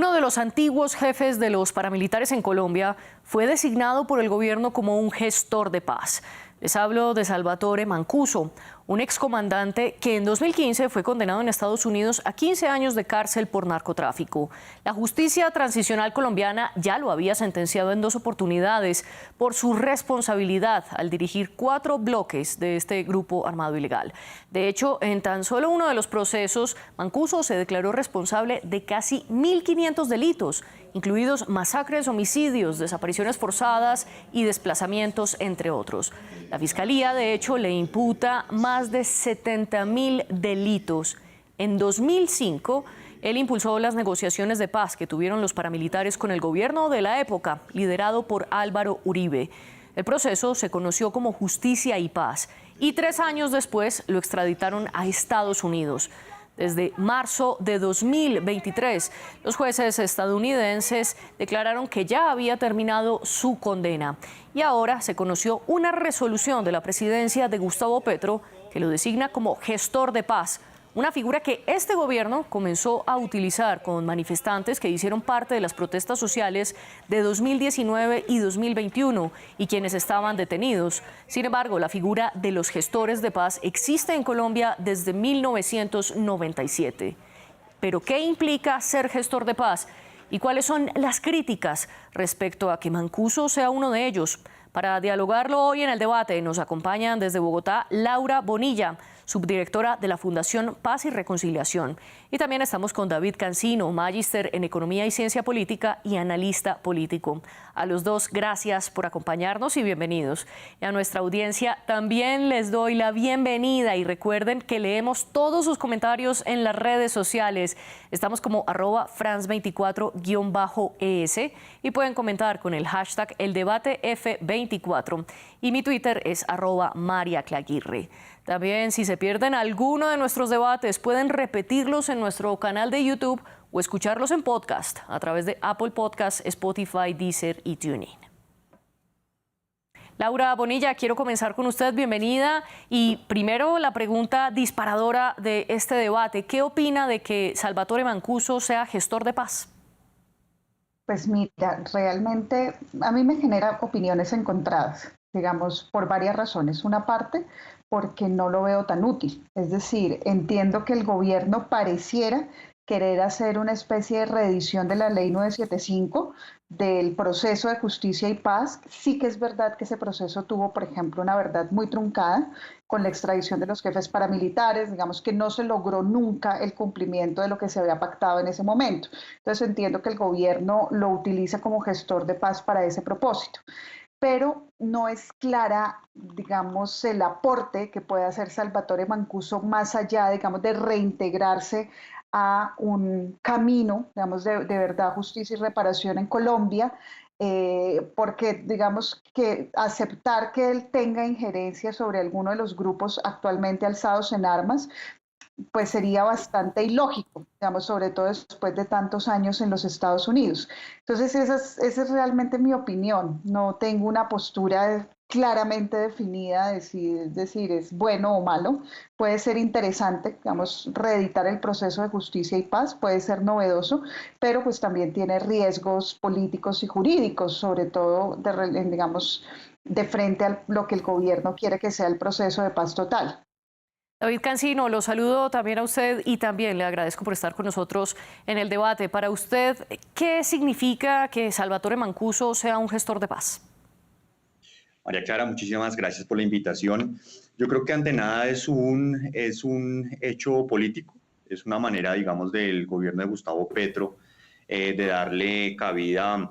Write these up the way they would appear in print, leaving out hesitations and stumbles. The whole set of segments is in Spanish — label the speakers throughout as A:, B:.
A: Uno de los antiguos jefes de los paramilitares en Colombia fue designado por el gobierno como un gestor de paz. Les hablo de Salvatore Mancuso, un excomandante que en 2015 fue condenado en Estados Unidos a 15 años de cárcel por narcotráfico. La justicia transicional colombiana ya lo había sentenciado en 2 oportunidades por su responsabilidad al dirigir 4 bloques de este grupo armado ilegal. De hecho, en tan solo uno de los procesos, Mancuso se declaró responsable de casi 1.500 delitos, incluidos masacres, homicidios, desapariciones forzadas y desplazamientos, entre otros. La Fiscalía, de hecho, le imputa más de 70.000 delitos. En 2005, él impulsó las negociaciones de paz que tuvieron los paramilitares con el gobierno de la época, liderado por Álvaro Uribe. El proceso se conoció como Justicia y Paz y 3 años después lo extraditaron a Estados Unidos. Desde marzo de 2023, los jueces estadounidenses declararon que ya había terminado su condena. Y ahora se conoció una resolución de la presidencia de Gustavo Petro que lo designa como gestor de paz, una figura que este gobierno comenzó a utilizar con manifestantes que hicieron parte de las protestas sociales de 2019 y 2021 y quienes estaban detenidos. Sin embargo, la figura de los gestores de paz existe en Colombia desde 1997. ¿Pero qué implica ser gestor de paz? ¿Y cuáles son las críticas respecto a que Mancuso sea uno de ellos? Para dialogarlo hoy en el debate nos acompañan desde Bogotá Laura Bonilla, subdirectora de la Fundación Paz y Reconciliación. Y también estamos con David Cancino, magíster en Economía y Ciencia Política y analista político. A los dos, gracias por acompañarnos y bienvenidos. Y a nuestra audiencia también les doy la bienvenida y recuerden que leemos todos sus comentarios en las redes sociales. Estamos como @France24_ES y pueden comentar con el hashtag #eldebatef24 y mi Twitter es @mariaclaguirre. También, si se pierden alguno de nuestros debates, pueden repetirlos en nuestro canal de YouTube o escucharlos en podcast a través de Apple Podcasts, Spotify, Deezer y TuneIn. Laura Bonilla, quiero comenzar con usted. Bienvenida. Y primero la pregunta disparadora de este debate. ¿Qué opina de que Salvatore Mancuso sea gestor de paz?
B: Pues mira, realmente a mí me genera opiniones encontradas, digamos, por varias razones. Una parte, porque no lo veo tan útil. Es decir, entiendo que el gobierno pareciera querer hacer una especie de reedición de la ley 975 del proceso de justicia y paz. Sí que es verdad que ese proceso tuvo, por ejemplo, una verdad muy truncada con la extradición de los jefes paramilitares, digamos que no se logró nunca el cumplimiento de lo que se había pactado en ese momento. Entonces entiendo que el gobierno lo utiliza como gestor de paz para ese propósito. Pero no es clara, digamos, el aporte que puede hacer Salvatore Mancuso más allá, digamos, de reintegrarse a un camino, digamos, de verdad, justicia y reparación en Colombia, porque, digamos, que aceptar que él tenga injerencia sobre alguno de los grupos actualmente alzados en armas, pues sería bastante ilógico, digamos, sobre todo después de tantos años en los Estados Unidos. Entonces, esa es realmente mi opinión. No tengo una postura claramente definida de si, es decir, es bueno o malo. Puede ser interesante, digamos, reeditar el proceso de justicia y paz, puede ser novedoso, pero pues también tiene riesgos políticos y jurídicos, sobre todo, digamos, de frente a lo que el gobierno quiere que sea el proceso de paz total.
A: David Cancino, lo saludo también a usted y también le agradezco por estar con nosotros en el debate. Para usted, ¿qué significa que Salvatore Mancuso sea un gestor de paz?
C: María Clara, muchísimas gracias por la invitación. Yo creo que ante nada es un hecho político, es una manera, digamos, del gobierno de Gustavo Petro de darle cabida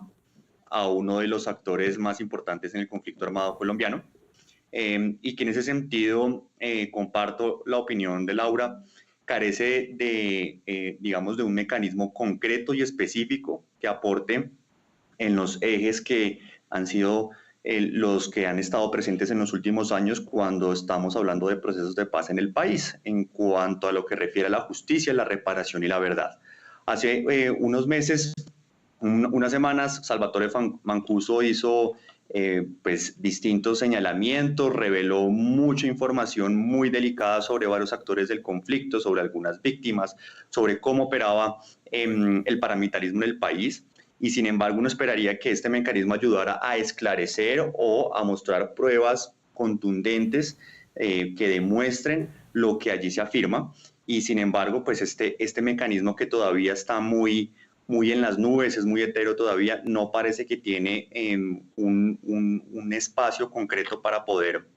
C: a uno de los actores más importantes en el conflicto armado colombiano. Y que en ese sentido comparto la opinión de Laura, carece de, digamos, de un mecanismo concreto y específico que aporte en los ejes que han sido los que han estado presentes en los últimos años cuando estamos hablando de procesos de paz en el país, en cuanto a lo que refiere a la justicia, la reparación y la verdad. Hace unos meses, unas semanas, Salvatore Mancuso hizo pues distintos señalamientos, reveló mucha información muy delicada sobre varios actores del conflicto, sobre algunas víctimas, sobre cómo operaba el paramilitarismo en el país. Y sin embargo uno esperaría que este mecanismo ayudara a esclarecer o a mostrar pruebas contundentes que demuestren lo que allí se afirma. Y sin embargo, pues este mecanismo que todavía está muy en las nubes, es muy etéreo todavía, no parece que tiene un espacio concreto para poder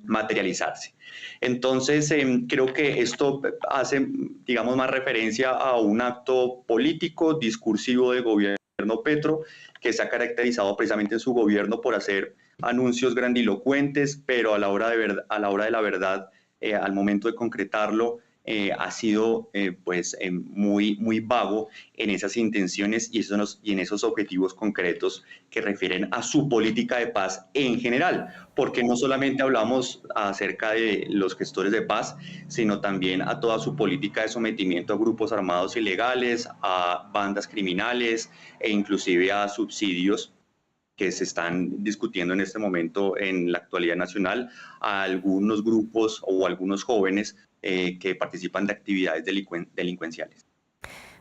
C: materializarse. Entonces, creo que esto hace, digamos, más referencia a un acto político, discursivo del gobierno Petro, que se ha caracterizado precisamente en su gobierno por hacer anuncios grandilocuentes, pero a la hora de la verdad, al momento de concretarlo, ha sido muy vago en esas intenciones y en esos objetivos concretos que refieren a su política de paz en general, porque no solamente hablamos acerca de los gestores de paz, sino también a toda su política de sometimiento a grupos armados ilegales, a bandas criminales e inclusive a subsidios que se están discutiendo en este momento en la actualidad nacional, a algunos grupos o algunos jóvenes que participan de actividades delincuenciales.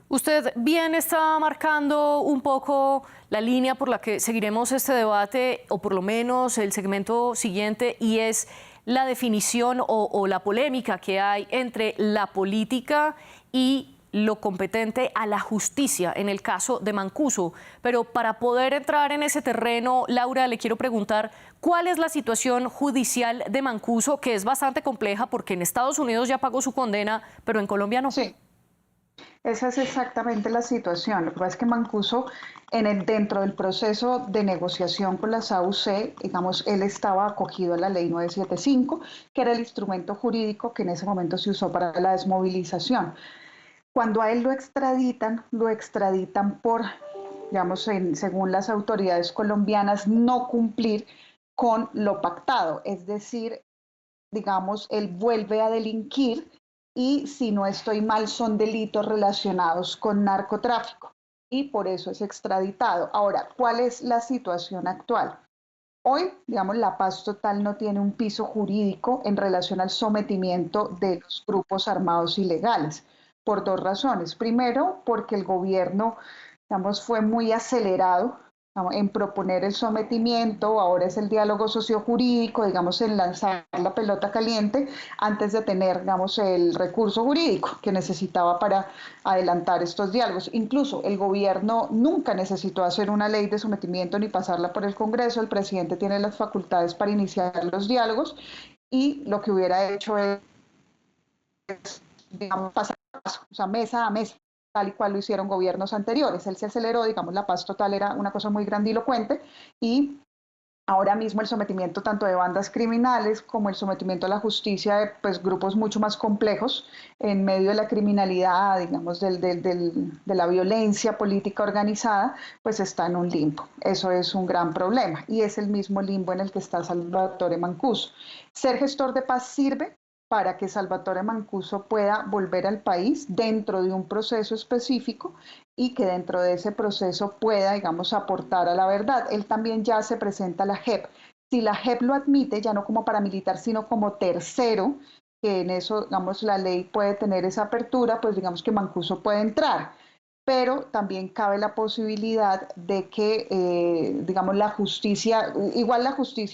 A: Usted bien está marcando un poco la línea por la que seguiremos este debate, o por lo menos el segmento siguiente, y es la definición o la polémica que hay entre la política y lo competente a la justicia en el caso de Mancuso. Pero para poder entrar en ese terreno, Laura, le quiero preguntar cuál es la situación judicial de Mancuso, que es bastante compleja porque en Estados Unidos ya pagó su condena, pero en Colombia no.
B: Sí. Esa es exactamente la situación. Lo que pasa es que Mancuso, dentro del proceso de negociación con las AUC, digamos, él estaba acogido a la ley 975, que era el instrumento jurídico que en ese momento se usó para la desmovilización. Cuando a él lo extraditan por, digamos, según las autoridades colombianas, no cumplir con lo pactado. Es decir, digamos, él vuelve a delinquir y, si no estoy mal, son delitos relacionados con narcotráfico y por eso es extraditado. Ahora, ¿cuál es la situación actual? Hoy, digamos, la paz total no tiene un piso jurídico en relación al sometimiento de los grupos armados ilegales, por dos razones. Primero, porque el gobierno, digamos, fue muy acelerado en proponer el sometimiento, ahora es el diálogo sociojurídico, digamos, en lanzar la pelota caliente antes de tener, digamos, el recurso jurídico que necesitaba para adelantar estos diálogos. Incluso el gobierno nunca necesitó hacer una ley de sometimiento ni pasarla por el Congreso, el presidente tiene las facultades para iniciar los diálogos y lo que hubiera hecho es, digamos, pasar, o sea, mesa a mesa, tal y cual lo hicieron gobiernos anteriores. Él se aceleró, digamos, la paz total era una cosa muy grandilocuente y ahora mismo el sometimiento tanto de bandas criminales como el sometimiento a la justicia de pues, grupos mucho más complejos en medio de la criminalidad, digamos, de la violencia política organizada, pues está en un limbo. Eso es un gran problema y es el mismo limbo en el que está Salvatore Mancuso. Ser gestor de paz sirve para que Salvatore Mancuso pueda volver al país dentro de un proceso específico y que dentro de ese proceso pueda, digamos, aportar a la verdad. Él también ya se presenta a la JEP. Si la JEP lo admite, ya no como paramilitar, sino como tercero, que en eso, digamos, la ley puede tener esa apertura, pues digamos que Mancuso puede entrar. Pero también cabe la posibilidad de que, digamos, la justicia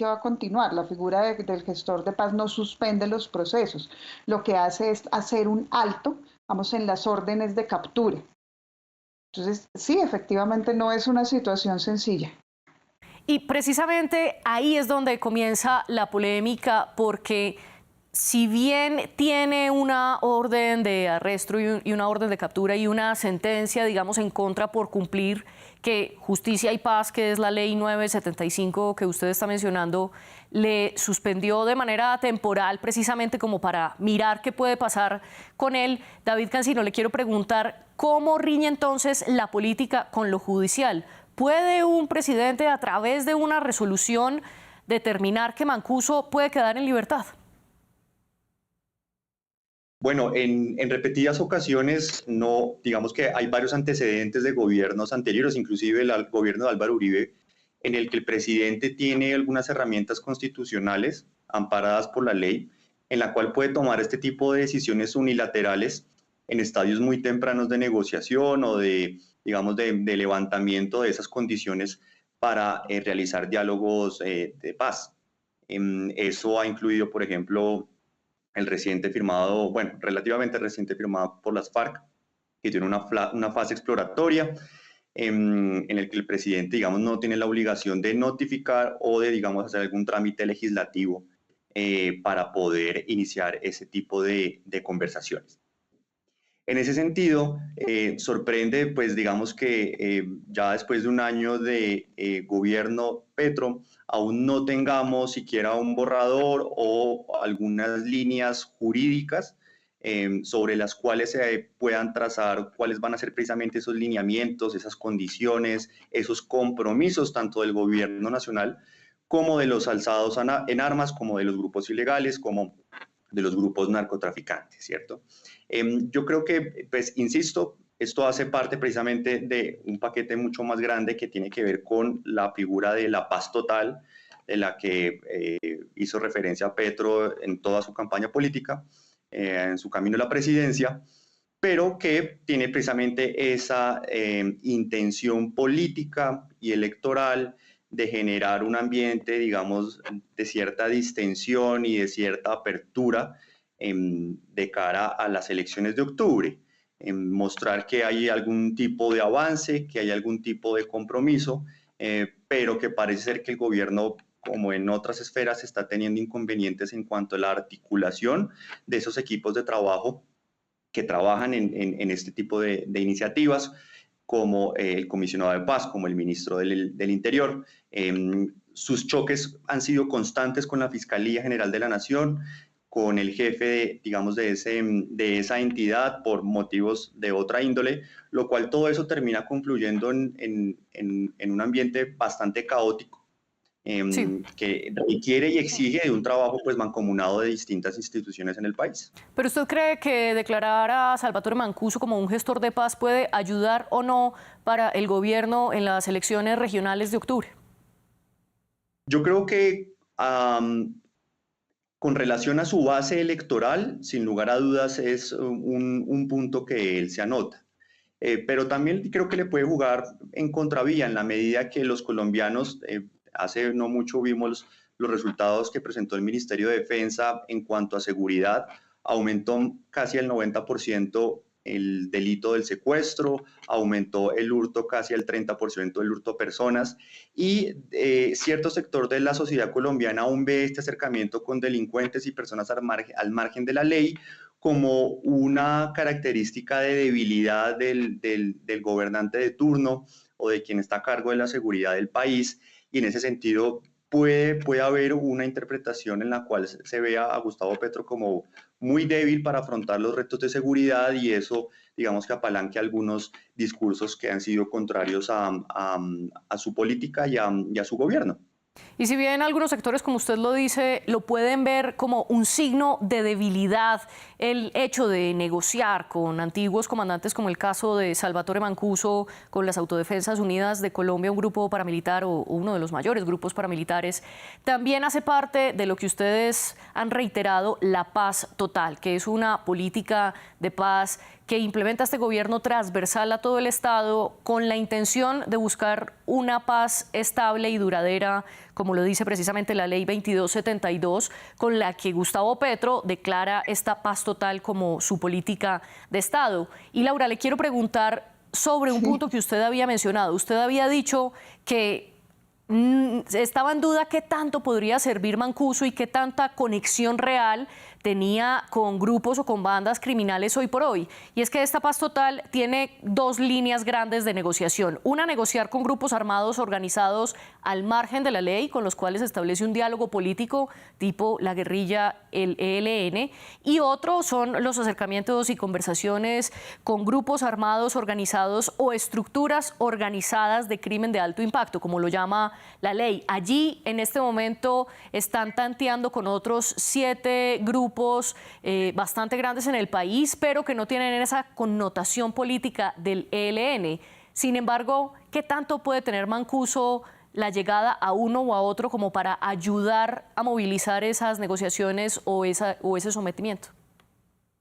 B: va a continuar, la figura del gestor de paz no suspende los procesos, lo que hace es hacer un alto, vamos, en las órdenes de captura. Entonces, sí, efectivamente no es una situación sencilla.
A: Y precisamente ahí es donde comienza la polémica, porque si bien tiene una orden de arresto y una orden de captura y una sentencia, digamos, en contra por cumplir, que Justicia y Paz, que es la ley 975 que usted está mencionando, le suspendió de manera temporal, precisamente como para mirar qué puede pasar con él. David Cancino, le quiero preguntar, ¿cómo riñe entonces la política con lo judicial? ¿Puede un presidente, a través de una resolución, determinar que Mancuso puede quedar en libertad?
C: Bueno, en repetidas ocasiones, no, digamos que hay varios antecedentes de gobiernos anteriores, inclusive el gobierno de Álvaro Uribe en el que el presidente tiene algunas herramientas constitucionales amparadas por la ley, en la cual puede tomar este tipo de decisiones unilaterales en estadios muy tempranos de negociación o de, digamos, de levantamiento de esas condiciones para realizar diálogos de paz. Eso ha incluido, por ejemplo, el reciente firmado, bueno, relativamente reciente firmado por las FARC, que tiene una fase exploratoria en el que el presidente, digamos, no tiene la obligación de notificar o de, digamos, hacer algún trámite legislativo para poder iniciar ese tipo de conversaciones. En ese sentido, sorprende, pues digamos que ya después de un año de gobierno Petro, aún no tengamos siquiera un borrador o algunas líneas jurídicas sobre las cuales se puedan trazar cuáles van a ser precisamente esos lineamientos, esas condiciones, esos compromisos, tanto del gobierno nacional como de los alzados en armas, como de los grupos ilegales, como de los grupos narcotraficantes, ¿cierto? Yo creo que, pues, insisto, esto hace parte precisamente de un paquete mucho más grande que tiene que ver con la figura de la paz total, de la que hizo referencia Petro en toda su campaña política, en su camino a la presidencia, pero que tiene precisamente esa intención política y electoral de generar un ambiente, digamos, de cierta distensión y de cierta apertura de cara a las elecciones de octubre, mostrar que hay algún tipo de avance, que hay algún tipo de compromiso, pero que parece ser que el gobierno, como en otras esferas, está teniendo inconvenientes en cuanto a la articulación de esos equipos de trabajo que trabajan en este tipo de iniciativas, como el comisionado de paz, como el ministro del Interior. Sus choques han sido constantes con la Fiscalía General de la Nación, con el jefe, digamos, de esa entidad por motivos de otra índole, lo cual todo eso termina confluyendo en un ambiente bastante caótico,
A: Sí.
C: que requiere y exige de un trabajo pues mancomunado de distintas instituciones en el país.
A: ¿Pero usted cree que declarar a Salvatore Mancuso como un gestor de paz puede ayudar o no para el gobierno en las elecciones regionales de octubre?
C: Yo creo que con relación a su base electoral, sin lugar a dudas es un punto que él se anota. Pero también creo que le puede jugar en contravía en la medida que los colombianos, hace no mucho vimos los resultados que presentó el Ministerio de Defensa en cuanto a seguridad, aumentó casi el 90% el delito del secuestro, aumentó el hurto casi al 30% del hurto a personas y cierto sector de la sociedad colombiana aún ve este acercamiento con delincuentes y personas al margen de la ley como una característica de debilidad del gobernante de turno o de quien está a cargo de la seguridad del país, y en ese sentido puede haber una interpretación en la cual se vea a Gustavo Petro como muy débil para afrontar los retos de seguridad, y eso, digamos, que apalanque algunos discursos que han sido contrarios a su política y a su gobierno.
A: Y si bien algunos sectores, como usted lo dice, lo pueden ver como un signo de debilidad, el hecho de negociar con antiguos comandantes, como el caso de Salvatore Mancuso, con las Autodefensas Unidas de Colombia, un grupo paramilitar o uno de los mayores grupos paramilitares, también hace parte de lo que ustedes han reiterado, la paz total, que es una política de paz que implementa este gobierno transversal a todo el Estado con la intención de buscar una paz estable y duradera, como lo dice precisamente la ley 2272, con la que Gustavo Petro declara esta paz total como su política de Estado. Y Laura, le quiero preguntar sobre un punto que usted había mencionado. Usted había dicho que estaba en duda qué tanto podría servir Mancuso y qué tanta conexión real tenía con grupos o con bandas criminales hoy por hoy. Y es que esta paz total tiene dos líneas grandes de negociación. Una, negociar con grupos armados organizados al margen de la ley, con los cuales se establece un diálogo político tipo la guerrilla, el ELN. Y otro son los acercamientos y conversaciones con grupos armados organizados o estructuras organizadas de crimen de alto impacto, como lo llama la ley. Allí, en este momento, están tanteando con otros 7 grupos bastante grandes en el país, pero que no tienen esa connotación política del ELN. Sin embargo, ¿qué tanto puede tener Mancuso la llegada a uno o a otro como para ayudar a movilizar esas negociaciones o ese sometimiento?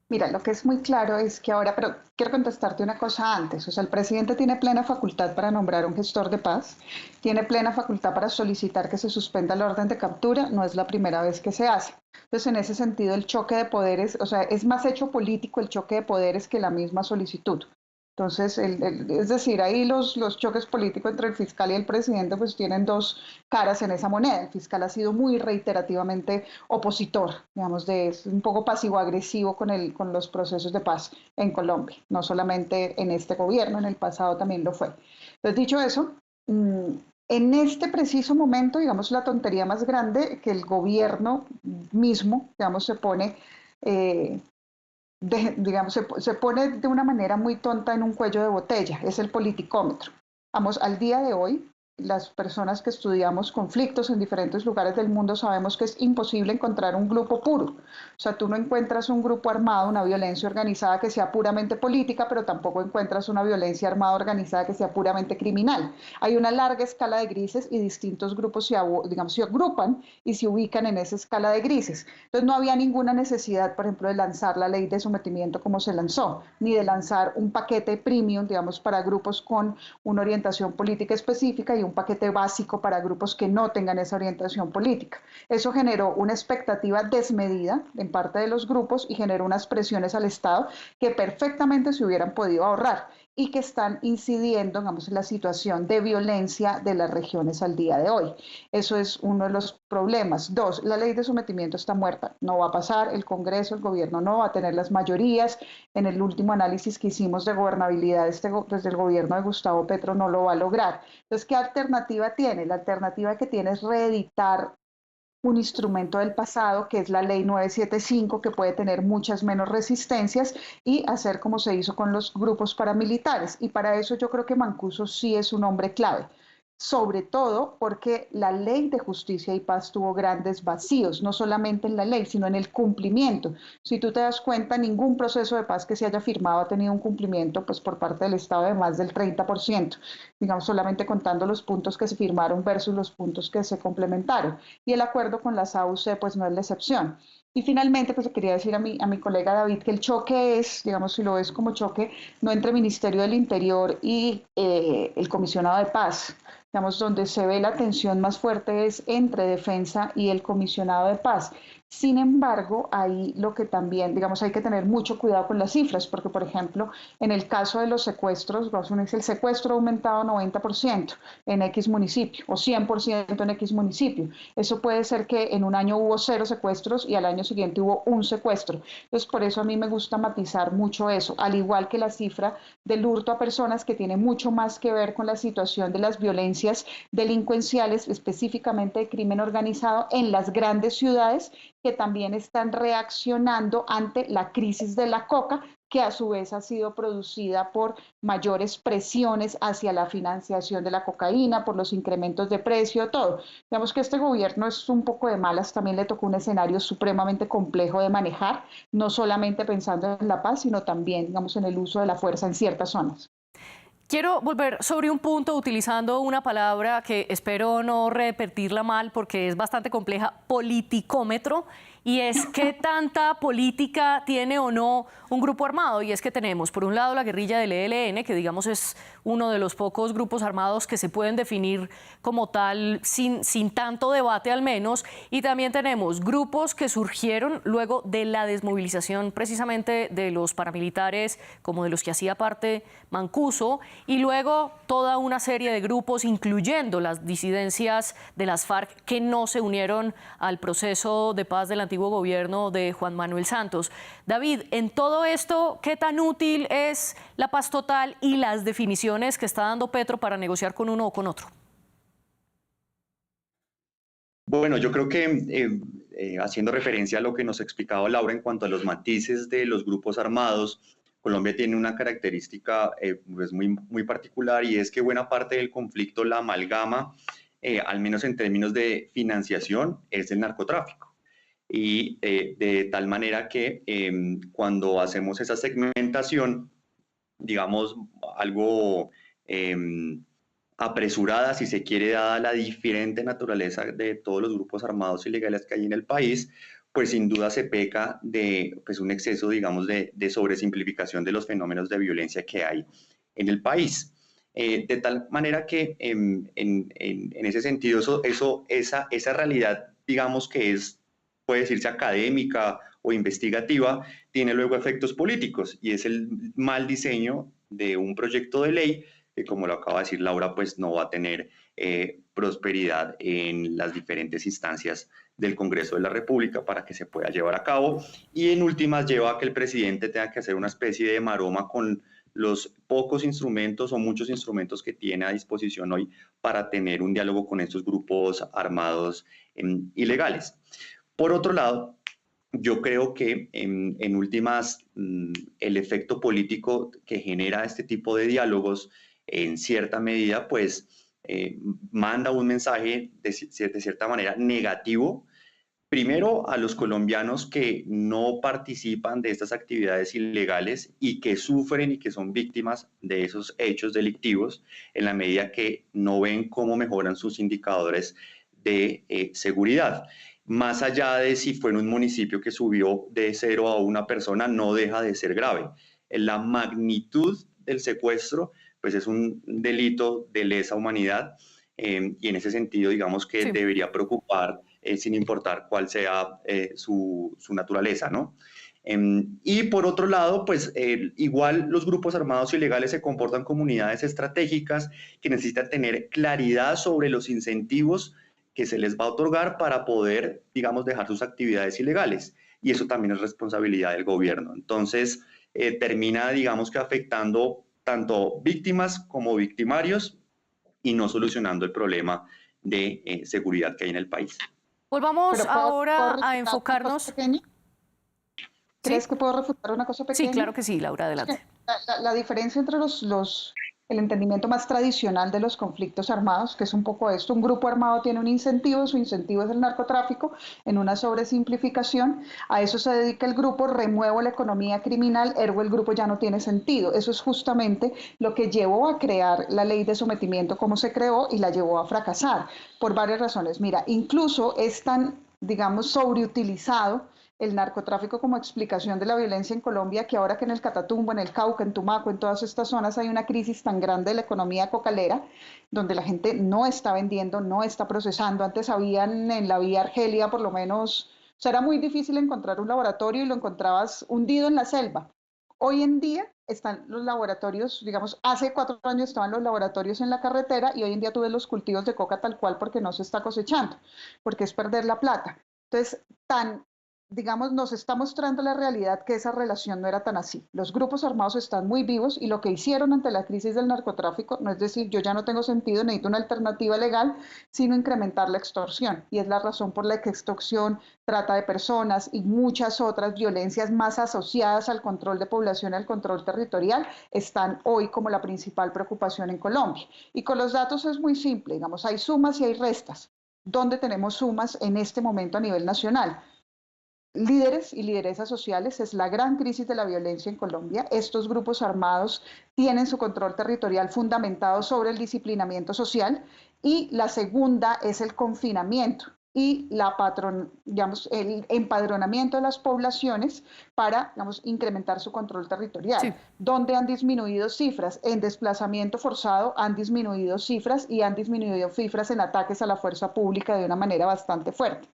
B: Mira, lo que es muy claro es que ahora, pero quiero contestarte una cosa antes, o sea, el presidente tiene plena facultad para nombrar un gestor de paz, tiene plena facultad para solicitar que se suspenda la orden de captura, no es la primera vez que se hace. Entonces, en ese sentido, el choque de poderes, o sea, es más hecho político el choque de poderes que la misma solicitud. Entonces, es decir, ahí los choques políticos entre el fiscal y el presidente pues tienen dos caras en esa moneda. El fiscal ha sido muy reiterativamente opositor, digamos, es un poco pasivo-agresivo con los procesos de paz en Colombia, no solamente en este gobierno, en el pasado también lo fue. Entonces, dicho eso, en este preciso momento, digamos, la tontería más grande que el gobierno mismo, digamos, se pone digamos, se pone de una manera muy tonta en un cuello de botella, es el politicómetro. Vamos, al día de hoy, las personas que estudiamos conflictos en diferentes lugares del mundo sabemos que es imposible encontrar un grupo puro. O sea, tú no encuentras un grupo armado, una violencia organizada que sea puramente política, pero tampoco encuentras una violencia armada organizada que sea puramente criminal. Hay una larga escala de grises y distintos grupos digamos, se agrupan y se ubican en esa escala de grises. Entonces no había ninguna necesidad, por ejemplo, de lanzar la ley de sometimiento como se lanzó, ni de lanzar un paquete premium, digamos, para grupos con una orientación política específica y un paquete básico para grupos que no tengan esa orientación política. Eso generó una expectativa desmedida en parte de los grupos y generó unas presiones al Estado que perfectamente se hubieran podido ahorrar y que están incidiendo, digamos, en la situación de violencia de las regiones al día de hoy. Eso es uno de los problemas. Dos, la ley de sometimiento está muerta, no va a pasar, el Congreso, el gobierno no va a tener las mayorías. En el último análisis que hicimos de gobernabilidad desde el gobierno de Gustavo Petro no lo va a lograr. Entonces, ¿qué alternativa tiene? La alternativa que tiene es reeditar un instrumento del pasado, que es la ley 975, que puede tener muchas menos resistencias y hacer como se hizo con los grupos paramilitares. Y para eso yo creo que Mancuso sí es un hombre clave, sobre todo porque la ley de justicia y paz tuvo grandes vacíos, no solamente en la ley, sino en el cumplimiento. Si tú te das cuenta, ningún proceso de paz que se haya firmado ha tenido un cumplimiento pues, por parte del Estado de más del 30%, digamos solamente contando los puntos que se firmaron versus los puntos que se complementaron. Y el acuerdo con las AUC pues no es la excepción. Y finalmente, pues quería decir a mi colega David que el choque es, digamos, si lo ves como choque, no entre Ministerio del Interior y el Comisionado de Paz, digamos, donde se ve la tensión más fuerte es entre Defensa y el Comisionado de Paz. Sin embargo, ahí lo que también, digamos, hay que tener mucho cuidado con las cifras, porque, por ejemplo, en el caso de los secuestros, el secuestro ha aumentado 90% en X municipio o 100% en X municipio. Eso puede ser que en un año hubo 0 secuestros y al año siguiente hubo un secuestro. Entonces, por eso a mí me gusta matizar mucho eso, al igual que la cifra del hurto a personas que tiene mucho más que ver con la situación de las violencias delincuenciales, específicamente de crimen organizado en las grandes ciudades que también están reaccionando ante la crisis de la coca, que a su vez ha sido producida por mayores presiones hacia la financiación de la cocaína, por los incrementos de precio, todo. Digamos que este gobierno es un poco de malas, también le tocó un escenario supremamente complejo de manejar, no solamente pensando en la paz, sino también, digamos, en el uso de la fuerza en ciertas zonas.
A: Quiero volver sobre un punto utilizando una palabra que espero no repetirla mal porque es bastante compleja, politicómetro, y es qué tanta política tiene o no un grupo armado. Y es que tenemos, por un lado, la guerrilla del ELN, que digamos es uno de los pocos grupos armados que se pueden definir como tal sin tanto debate al menos, y también tenemos grupos que surgieron luego de la desmovilización precisamente de los paramilitares, como de los que hacía parte Mancuso, y luego toda una serie de grupos, incluyendo las disidencias de las FARC, que no se unieron al proceso de paz del antiguo gobierno de Juan Manuel Santos. David, en todo esto, ¿qué tan útil es la paz total y las definiciones que está dando Petro para negociar con uno o con otro?
C: Bueno, yo creo que haciendo referencia a lo que nos explicaba Laura en cuanto a los matices de los grupos armados, Colombia tiene una característica pues muy particular, y es que buena parte del conflicto, la amalgama, al menos en términos de financiación, es el narcotráfico. Y de tal manera que cuando hacemos esa segmentación, digamos, algo apresurada, si se quiere, dada la diferente naturaleza de todos los grupos armados ilegales que hay en el país, pues sin duda se peca de pues, un exceso, digamos, de sobresimplificación de los fenómenos de violencia que hay en el país. De tal manera que en ese sentido, esa realidad, digamos que es, puede decirse académica o investigativa, tiene luego efectos políticos y es el mal diseño de un proyecto de ley que, como lo acaba de decir Laura, pues no va a tener prosperidad en las diferentes instancias del Congreso de la República para que se pueda llevar a cabo, y en últimas lleva a que el presidente tenga que hacer una especie de maroma con los pocos instrumentos o muchos instrumentos que tiene a disposición hoy para tener un diálogo con estos grupos armados ilegales. Por otro lado, yo creo que en últimas el efecto político que genera este tipo de diálogos en cierta medida pues manda un mensaje de cierta manera negativo, primero a los colombianos que no participan de estas actividades ilegales y que sufren y que son víctimas de esos hechos delictivos en la medida que no ven cómo mejoran sus indicadores de seguridad. Más allá de si fue en un municipio que subió de 0 a 1 persona, no deja de ser grave. La magnitud del secuestro pues es un delito de lesa humanidad y en ese sentido digamos que debería preocupar sin importar cuál sea su naturaleza, ¿no? Y por otro lado, pues igual los grupos armados ilegales se comportan como unidades estratégicas que necesitan tener claridad sobre los incentivos que se les va a otorgar para poder, digamos, dejar sus actividades ilegales. Y eso también es responsabilidad del gobierno. Entonces, termina, digamos, que afectando tanto víctimas como victimarios y no solucionando el problema de seguridad que hay en el país.
A: Volvamos ahora a enfocarnos.
B: ¿Crees que puedo refutar una cosa pequeña?
A: Sí, claro que sí, Laura, adelante.
B: La diferencia entre el entendimiento más tradicional de los conflictos armados, que es un poco esto: un grupo armado tiene un incentivo, su incentivo es el narcotráfico, en una sobresimplificación, a eso se dedica el grupo, remuevo la economía criminal, ergo el grupo ya no tiene sentido. Eso es justamente lo que llevó a crear la ley de sometimiento como se creó y la llevó a fracasar, por varias razones. Mira, incluso es tan, digamos, sobreutilizado el narcotráfico como explicación de la violencia en Colombia, que ahora que en el Catatumbo, en el Cauca, en Tumaco, en todas estas zonas hay una crisis tan grande de la economía cocalera, donde la gente no está vendiendo, no está procesando. Antes habían en la vía Argelia por lo menos, o sea, era muy difícil encontrar un laboratorio y lo encontrabas hundido en la selva. Hoy en día están los laboratorios, digamos, hace 4 años estaban los laboratorios en la carretera y hoy en día tú ves los cultivos de coca tal cual porque no se está cosechando, porque es perder la plata. Entonces, digamos, nos está mostrando la realidad que esa relación no era tan así. Los grupos armados están muy vivos y lo que hicieron ante la crisis del narcotráfico no es decir, yo ya no tengo sentido, necesito una alternativa legal, sino incrementar la extorsión. Y es la razón por la que extorsión, trata de personas y muchas otras violencias más asociadas al control de población, al control territorial, están hoy como la principal preocupación en Colombia. Y con los datos es muy simple, digamos, hay sumas y hay restas. ¿Dónde tenemos sumas en este momento a nivel nacional? Líderes y lideresas sociales, es la gran crisis de la violencia en Colombia. Estos grupos armados tienen su control territorial fundamentado sobre el disciplinamiento social, y la segunda es el confinamiento y digamos, el empadronamiento de las poblaciones para, digamos, incrementar su control territorial. Sí. ¿Dónde han disminuido cifras? En desplazamiento forzado han disminuido cifras y han disminuido cifras en ataques a la fuerza pública de una manera bastante fuerte.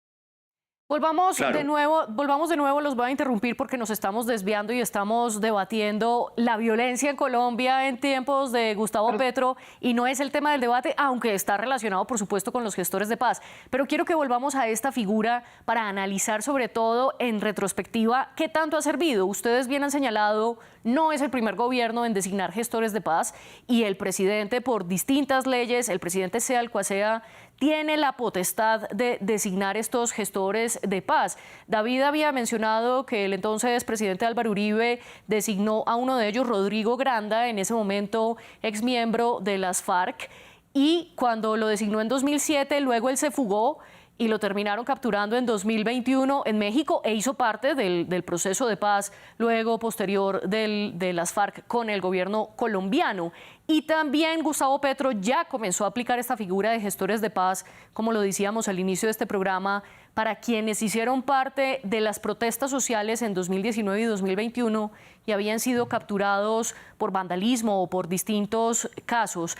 A: Volvamos de nuevo, los voy a interrumpir porque nos estamos desviando y estamos debatiendo la violencia en Colombia en tiempos de Gustavo Petro y no es el tema del debate, aunque está relacionado por supuesto con los gestores de paz. Pero quiero que volvamos a esta figura para analizar sobre todo en retrospectiva qué tanto ha servido. Ustedes bien han señalado, no es el primer gobierno en designar gestores de paz y el presidente por distintas leyes, el presidente sea el cual sea, tiene la potestad de designar estos gestores de paz. David había mencionado que el entonces presidente Álvaro Uribe designó a uno de ellos, Rodrigo Granda, en ese momento exmiembro de las FARC, y cuando lo designó en 2007, luego él se fugó y lo terminaron capturando en 2021 en México e hizo parte del proceso de paz luego posterior de las FARC con el gobierno colombiano. Y también Gustavo Petro ya comenzó a aplicar esta figura de gestores de paz, como lo decíamos al inicio de este programa, para quienes hicieron parte de las protestas sociales en 2019 y 2021 y habían sido capturados por vandalismo o por distintos casos.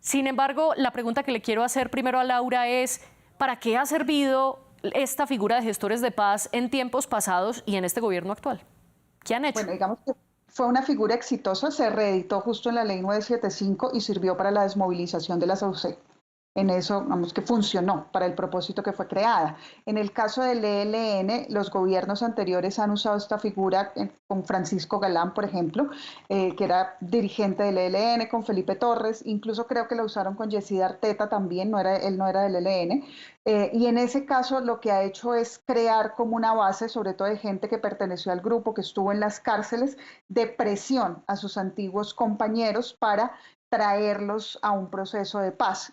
A: Sin embargo, la pregunta que le quiero hacer primero a Laura es, ¿para qué ha servido esta figura de gestores de paz en tiempos pasados y en este gobierno actual? ¿Qué han hecho?
B: Bueno, digamos que fue una figura exitosa, se reeditó justo en la ley 975 y sirvió para la desmovilización de las AUC. En eso, vamos, que funcionó para el propósito que fue creada. En el caso del ELN, los gobiernos anteriores han usado esta figura con Francisco Galán, por ejemplo, que era dirigente del ELN, con Felipe Torres, incluso creo que lo usaron con Yesid Arteta también, él no era del ELN. Y en ese caso lo que ha hecho es crear como una base, sobre todo de gente que perteneció al grupo, que estuvo en las cárceles, de presión a sus antiguos compañeros para traerlos a un proceso de paz.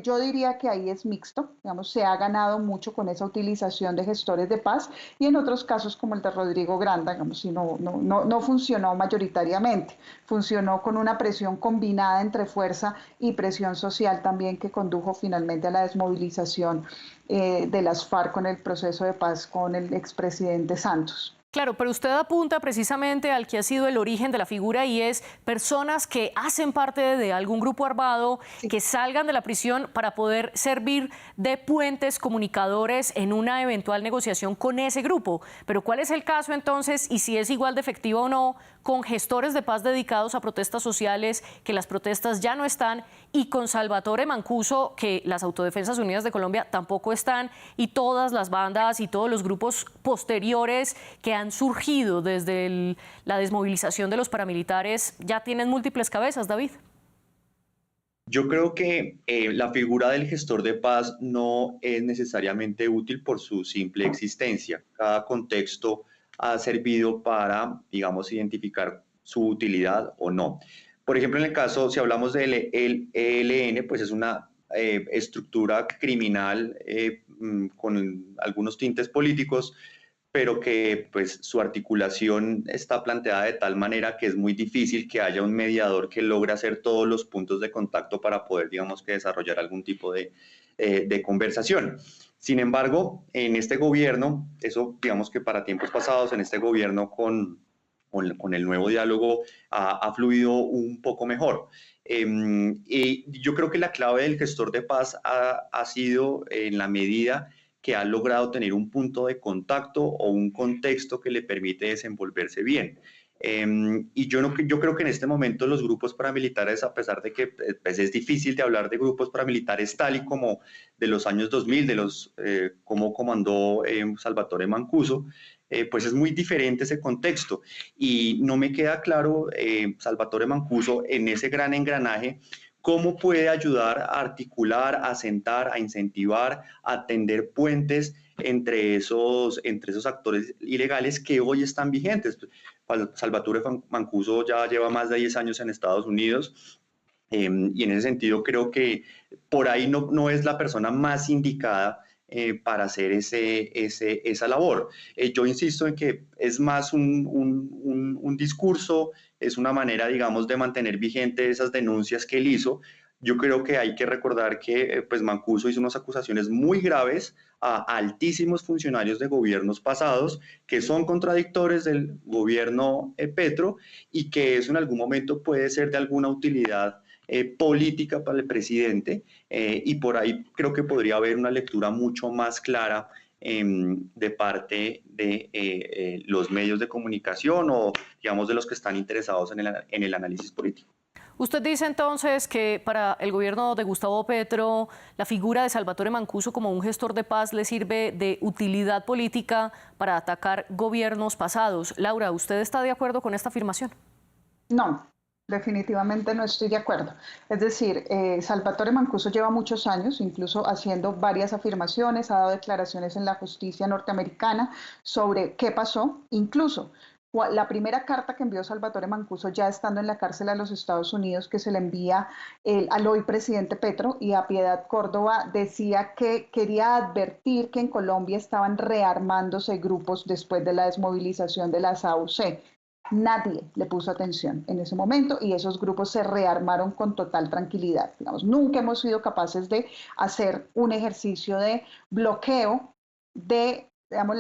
B: Yo diría que ahí es mixto, digamos, se ha ganado mucho con esa utilización de gestores de paz y en otros casos como el de Rodrigo Granda, digamos, si no funcionó mayoritariamente, funcionó con una presión combinada entre fuerza y presión social también que condujo finalmente a la desmovilización de las FARC con el proceso de paz con el expresidente Santos.
A: Claro, pero usted apunta precisamente al que ha sido el origen de la figura y es personas que hacen parte de algún grupo armado, sí, que salgan de la prisión para poder servir de puentes comunicadores en una eventual negociación con ese grupo. Pero ¿cuál es el caso entonces y si es igual de efectivo o no con gestores de paz dedicados a protestas sociales, que las protestas ya no están, y con Salvatore Mancuso, que las Autodefensas Unidas de Colombia tampoco están, y todas las bandas y todos los grupos posteriores que han surgido desde la desmovilización de los paramilitares ya tienen múltiples cabezas, David?
C: Yo creo que la figura del gestor de paz no es necesariamente útil por su simple existencia. Cada contexto ha servido para, digamos, identificar su utilidad o no. Por ejemplo, en el caso, si hablamos del ELN, pues es una estructura criminal con algunos tintes políticos, pero que pues su articulación está planteada de tal manera que es muy difícil que haya un mediador que logre hacer todos los puntos de contacto para poder, digamos, que desarrollar algún tipo de conversación. Sin embargo, en este gobierno, eso digamos que para tiempos pasados, en este gobierno con el nuevo diálogo ha fluido un poco mejor. Y yo creo que la clave del gestor de paz ha sido en la medida que ha logrado tener un punto de contacto o un contexto que le permite desenvolverse bien. Y yo creo que en este momento los grupos paramilitares, a pesar de que pues, es difícil de hablar de grupos paramilitares tal y como de los años 2000, como comandó Salvatore Mancuso, pues es muy diferente ese contexto. Y no me queda claro, Salvatore Mancuso, en ese gran engranaje, cómo puede ayudar a articular, a sentar, a incentivar, a tender puentes entre esos actores ilegales que hoy están vigentes. Salvatore Mancuso ya lleva más de 10 años en Estados Unidos y en ese sentido creo que por ahí no es la persona más indicada para hacer esa labor. Yo insisto en que es más un discurso, es una manera, digamos, de mantener vigente esas denuncias que él hizo. Yo creo que hay que recordar que pues Mancuso hizo unas acusaciones muy graves a altísimos funcionarios de gobiernos pasados que son contradictores del gobierno Petro y que eso en algún momento puede ser de alguna utilidad política para el presidente y por ahí creo que podría haber una lectura mucho más clara de parte de los medios de comunicación o digamos de los que están interesados en el análisis político.
A: Usted dice entonces que para el gobierno de Gustavo Petro la figura de Salvatore Mancuso como un gestor de paz le sirve de utilidad política para atacar gobiernos pasados. Laura, ¿usted está de acuerdo con esta afirmación?
B: No. Definitivamente no estoy de acuerdo. Es decir, Salvatore Mancuso lleva muchos años, incluso haciendo varias afirmaciones, ha dado declaraciones en la justicia norteamericana sobre qué pasó, incluso La primera carta que envió Salvatore Mancuso, ya estando en la cárcel a los Estados Unidos, que se le envía al hoy presidente Petro y a Piedad Córdoba, decía que quería advertir que en Colombia estaban rearmándose grupos después de la desmovilización de las AUC. Nadie le puso atención en ese momento y esos grupos se rearmaron con total tranquilidad. Digamos, nunca hemos sido capaces de hacer un ejercicio de bloqueo de, digamos,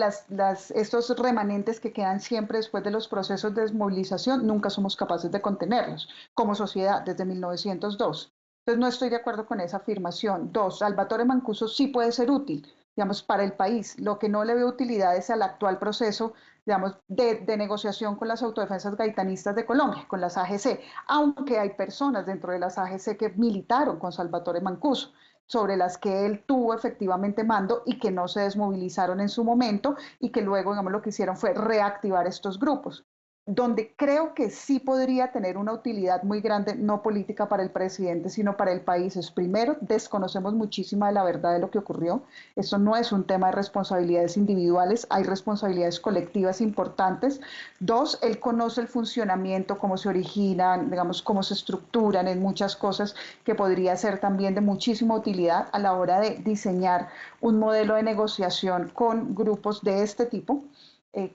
B: estos remanentes que quedan siempre después de los procesos de desmovilización, nunca somos capaces de contenerlos como sociedad desde 1902. Entonces no estoy de acuerdo con esa afirmación. Dos, Salvatore Mancuso sí puede ser útil, digamos, para el país. Lo que no le veo utilidad es al actual proceso, digamos, de negociación con las autodefensas gaitanistas de Colombia, con las AGC, aunque hay personas dentro de las AGC que militaron con Salvatore Mancuso, sobre las que él tuvo efectivamente mando y que no se desmovilizaron en su momento y que luego, digamos, lo que hicieron fue reactivar estos grupos. Donde creo que sí podría tener una utilidad muy grande, no política para el presidente, sino para el país, es primero, desconocemos muchísima de la verdad de lo que ocurrió. Esto no es un tema de responsabilidades individuales, hay responsabilidades colectivas importantes. Dos, él conoce el funcionamiento, cómo se originan, digamos, cómo se estructuran en muchas cosas que podría ser también de muchísima utilidad a la hora de diseñar un modelo de negociación con grupos de este tipo.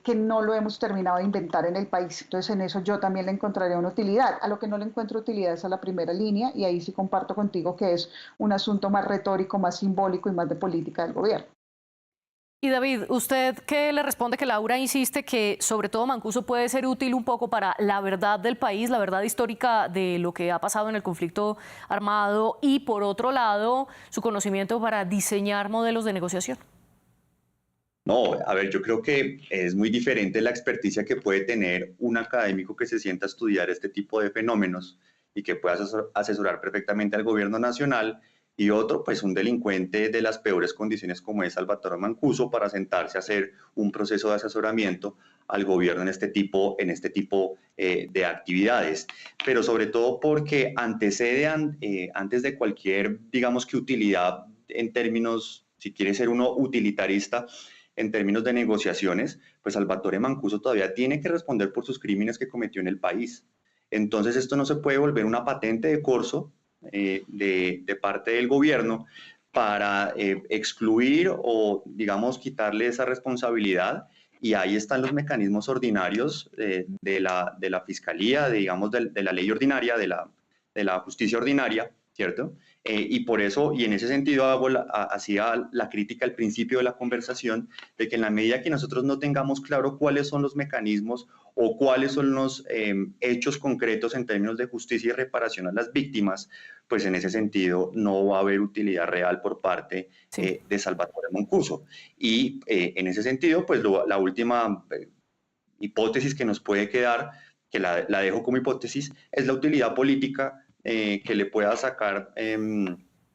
B: Que no lo hemos terminado de inventar en el país. Entonces, en eso yo también le encontraría una utilidad. A lo que no le encuentro utilidad es a la primera línea, y ahí sí comparto contigo que es un asunto más retórico, más simbólico y más de política del gobierno.
A: Y David, ¿usted qué le responde que Laura insiste que sobre todo Mancuso puede ser útil un poco para la verdad del país, la verdad histórica de lo que ha pasado en el conflicto armado y por otro lado su conocimiento para diseñar modelos de negociación?
C: No, a ver, yo creo que es muy diferente la experticia que puede tener un académico que se sienta a estudiar este tipo de fenómenos y que pueda asesorar perfectamente al gobierno nacional y otro, pues un delincuente de las peores condiciones como es Salvatore Mancuso para sentarse a hacer un proceso de asesoramiento al gobierno en este tipo de actividades. Pero sobre todo porque antecede, antes de cualquier, digamos que utilidad en términos, si quiere ser uno utilitarista, en términos de negociaciones, pues Salvatore Mancuso todavía tiene que responder por sus crímenes que cometió en el país. Entonces esto no se puede volver una patente de corso de parte del gobierno para excluir o, digamos, quitarle esa responsabilidad. Y ahí están los mecanismos ordinarios de la fiscalía, digamos, de la ley ordinaria, de la justicia ordinaria, ¿cierto? Y por eso, y en ese sentido, hacía la crítica al principio de la conversación, de que en la medida que nosotros no tengamos claro cuáles son los mecanismos o cuáles son los hechos concretos en términos de justicia y reparación a las víctimas, pues en ese sentido no va a haber utilidad real por parte
A: Sí.
C: de Salvatore Mancuso. Y en ese sentido, pues la última hipótesis que nos puede quedar, que la dejo como hipótesis, es la utilidad política que le pueda sacar,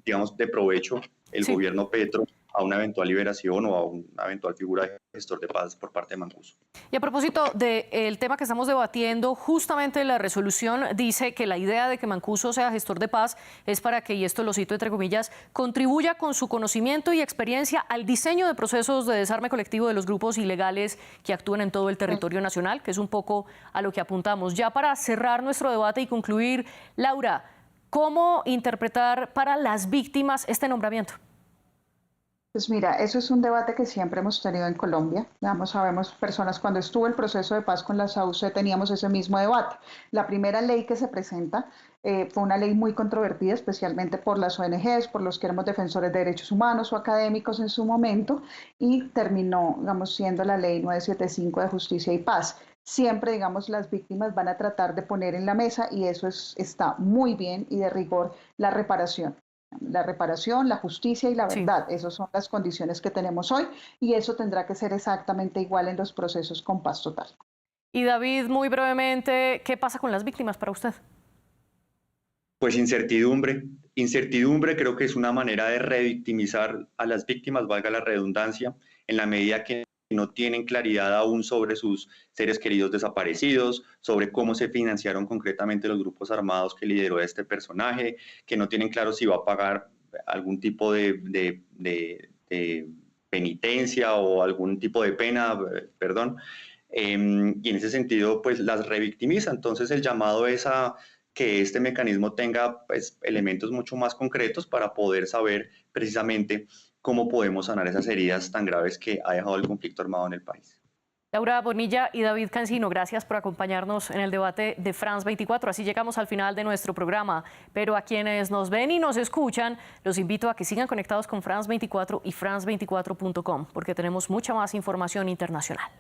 C: digamos, de provecho el
A: Sí.
C: gobierno Petro a una eventual liberación o a una eventual figura de gestor de paz por parte de Mancuso.
A: Y a propósito del tema que estamos debatiendo, justamente la resolución dice que la idea de que Mancuso sea gestor de paz es para que, y esto lo cito entre comillas, contribuya con su conocimiento y experiencia al diseño de procesos de desarme colectivo de los grupos ilegales que actúan en todo el territorio nacional, que es un poco a lo que apuntamos. Ya para cerrar nuestro debate y concluir, Laura, ¿cómo interpretar para las víctimas este nombramiento?
B: Pues mira, eso es un debate que siempre hemos tenido en Colombia. Digamos, sabemos personas, cuando estuvo el proceso de paz con la SAUC teníamos ese mismo debate. La primera ley que se presenta fue una ley muy controvertida, especialmente por las ONGs, por los que éramos defensores de derechos humanos o académicos en su momento, y terminó, digamos, siendo la ley 975 de justicia y paz. Siempre, digamos, las víctimas van a tratar de poner en la mesa, y eso está muy bien, y de rigor, la reparación. La reparación, la justicia y la
A: Sí.
B: verdad. Esas son las condiciones que tenemos hoy y eso tendrá que ser exactamente igual en los procesos con paz total.
A: Y David, muy brevemente, ¿qué pasa con las víctimas para usted?
C: Pues incertidumbre. Incertidumbre creo que es una manera de revictimizar a las víctimas, valga la redundancia, en la medida que no tienen claridad aún sobre sus seres queridos desaparecidos, sobre cómo se financiaron concretamente los grupos armados que lideró este personaje, que no tienen claro si va a pagar algún tipo de penitencia o algún tipo de pena, perdón. y en ese sentido pues las revictimiza. Entonces el llamado es a que este mecanismo tenga pues, elementos mucho más concretos para poder saber precisamente cómo podemos sanar esas heridas tan graves que ha dejado el conflicto armado en el país.
A: Laura Bonilla y David Cancino, gracias por acompañarnos en el debate de France 24. Así llegamos al final de nuestro programa. Pero a quienes nos ven y nos escuchan, los invito a que sigan conectados con France 24 y France24.com, porque tenemos mucha más información internacional.